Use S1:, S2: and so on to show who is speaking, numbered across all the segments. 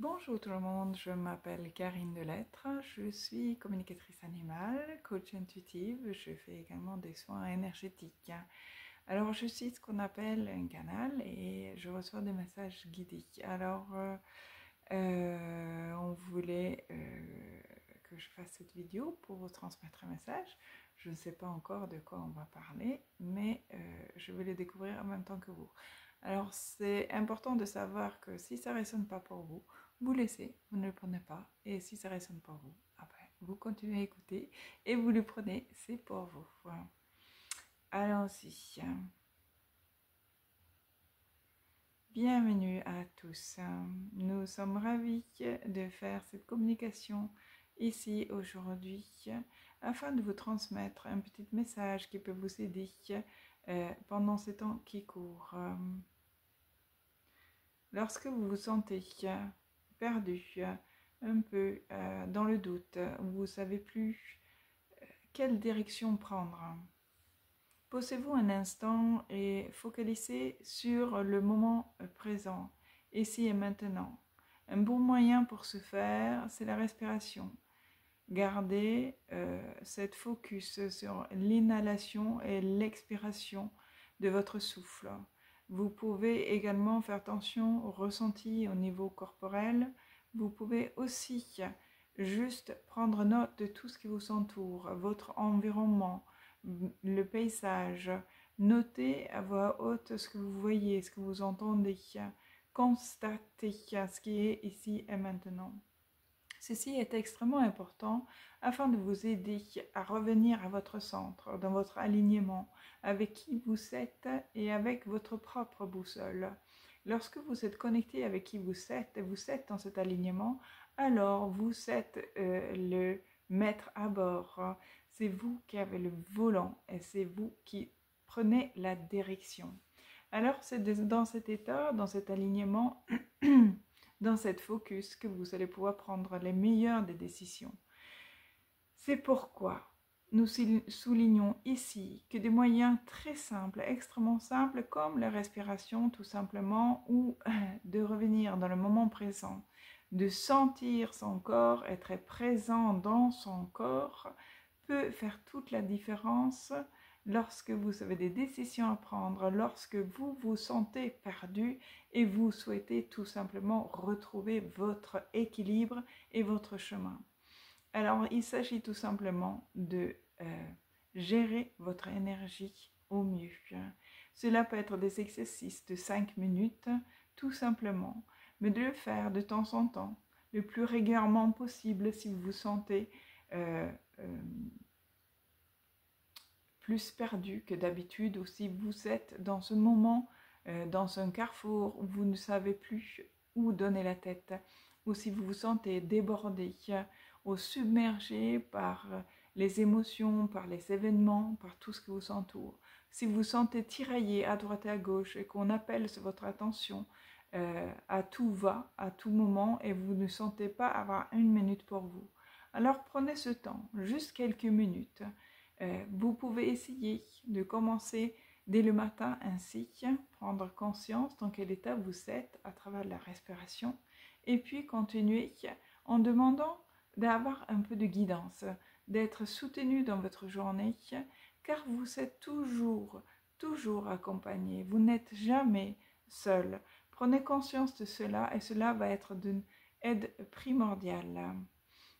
S1: Bonjour tout le monde, je m'appelle Karine Delettre, je suis communicatrice animale, coach intuitive, je fais également des soins énergétiques. Alors je suis ce qu'on appelle un canal et je reçois des messages guidés. Alors on voulait que je fasse cette vidéo pour vous transmettre un message. Je ne sais pas encore de quoi on va parler, mais je vais le découvrir en même temps que vous. Alors c'est important de savoir que si ça ne résonne pas pour vous, vous laissez, vous ne le prenez pas. Et si ça ne résonne pas pour vous, après, vous continuez à écouter et vous le prenez, c'est pour vous. Voilà. Allons-y. Bienvenue à tous. Nous sommes ravis de faire cette communication ici aujourd'hui afin de vous transmettre un petit message qui peut vous aider pendant ces temps qui courent. Lorsque vous vous sentez perdu, un peu dans le doute, vous ne savez plus quelle direction prendre, posez-vous un instant et focalisez sur le moment présent, ici et maintenant. Un bon moyen pour ce faire, c'est la respiration. Gardez cette focus sur l'inhalation et l'expiration de votre souffle. Vous pouvez également faire attention aux ressentis au niveau corporel. Vous pouvez aussi juste prendre note de tout ce qui vous entoure, votre environnement, le paysage. Notez à voix haute ce que vous voyez, ce que vous entendez. Constatez ce qui est ici et maintenant. Ceci est extrêmement important afin de vous aider à revenir à votre centre, dans votre alignement, avec qui vous êtes et avec votre propre boussole. Lorsque vous êtes connecté avec qui vous êtes dans cet alignement, alors vous êtes le maître à bord. C'est vous qui avez le volant et c'est vous qui prenez la direction. Alors c'est dans cet état, dans cet alignement, dans cette focus que vous allez pouvoir prendre les meilleures des décisions. C'est pourquoi nous soulignons ici que des moyens très simples, extrêmement simples, comme la respiration tout simplement, ou de revenir dans le moment présent, de sentir son corps, être présent dans son corps, peut faire toute la différence lorsque vous avez des décisions à prendre, lorsque vous vous sentez perdu et vous souhaitez tout simplement retrouver votre équilibre et votre chemin. Alors, il s'agit tout simplement de gérer votre énergie au mieux. Cela peut être des exercices de 5 minutes, tout simplement, mais de le faire de temps en temps, le plus régulièrement possible si vous vous sentez plus perdu que d'habitude, ou si vous êtes dans ce moment, dans un carrefour où vous ne savez plus où donner la tête, ou si vous vous sentez débordé ou submergé par les émotions, par les événements, par tout ce qui vous entoure. Si vous vous sentez tiraillé à droite et à gauche et qu'on appelle votre attention à tout va, à tout moment, et vous ne sentez pas avoir une minute pour vous, alors prenez ce temps, juste quelques minutes. Vous pouvez essayer de commencer dès le matin ainsi, prendre conscience dans quel état vous êtes à travers la respiration, et puis continuer en demandant d'avoir un peu de guidance, d'être soutenu dans votre journée, car vous êtes toujours accompagné, vous n'êtes jamais seul. Prenez conscience de cela et cela va être d'une aide primordiale.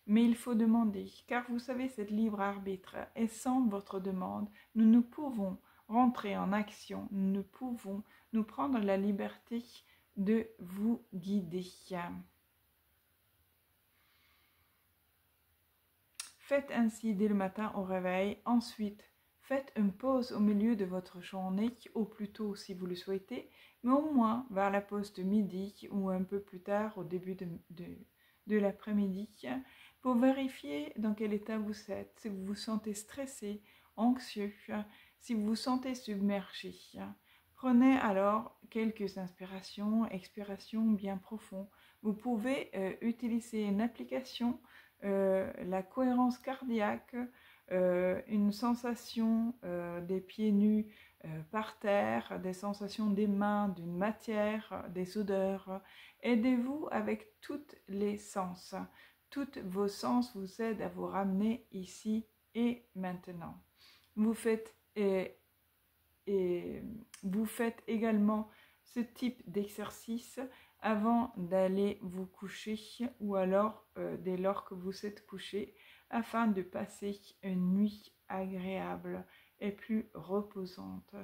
S1: Mais il faut demander, car vous savez, c'est libre arbitre, et sans votre demande, nous ne pouvons rentrer en action, nous ne pouvons nous prendre la liberté de vous guider. Faites ainsi dès le matin au réveil. Ensuite, faites une pause au milieu de votre journée, au plus tôt si vous le souhaitez, mais au moins vers la pause de midi ou un peu plus tard au début de l'après-midi, pour vérifier dans quel état vous êtes, si vous vous sentez stressé, anxieux, si vous vous sentez submergé. Prenez alors quelques inspirations, expirations bien profondes. Vous pouvez utiliser une application, la cohérence cardiaque, une sensation des pieds nus par terre, des sensations des mains, d'une matière, des odeurs. Aidez-vous avec tous les sens. Tous vos sens vous aident à vous ramener ici et maintenant. Vous faites vous faites également ce type d'exercice avant d'aller vous coucher ou alors dès lors que vous êtes couché afin de passer une nuit agréable et plus reposante.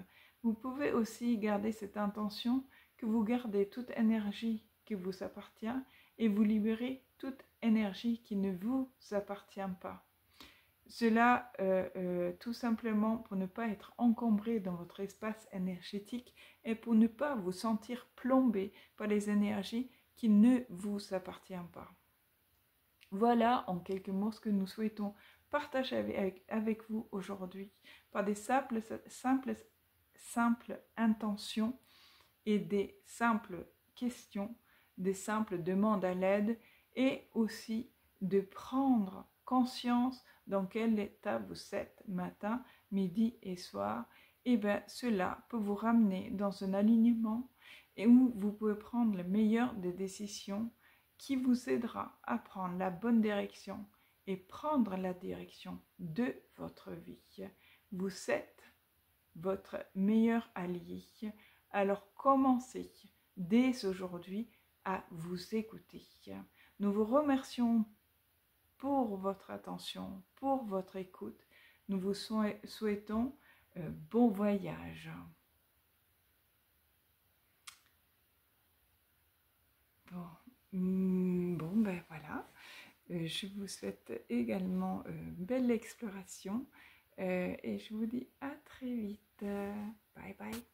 S1: Vous pouvez aussi garder cette intention que vous gardez toute énergie qui vous appartient et vous libérez toute énergie qui ne vous appartient pas. Cela tout simplement pour ne pas être encombré dans votre espace énergétique et pour ne pas vous sentir plombé par les énergies qui ne vous appartiennent pas. Voilà en quelques mots ce que nous souhaitons partager avec vous aujourd'hui par des simples intentions et des simples questions, des simples demandes à l'aide et aussi de prendre conscience dans quel état vous êtes matin, midi et soir. Et bien cela peut vous ramener dans un alignement et où vous pouvez prendre le meilleur des décisions qui vous aidera à prendre la bonne direction et prendre la direction de votre vie. Vous êtes votre meilleur allié. Alors commencez dès aujourd'hui à vous écouter. Nous vous remercions pour votre attention, pour votre écoute. Nous vous souhaitons bon voyage. Bon, ben voilà. Je vous souhaite également belle exploration et je vous dis à très vite. Bye bye.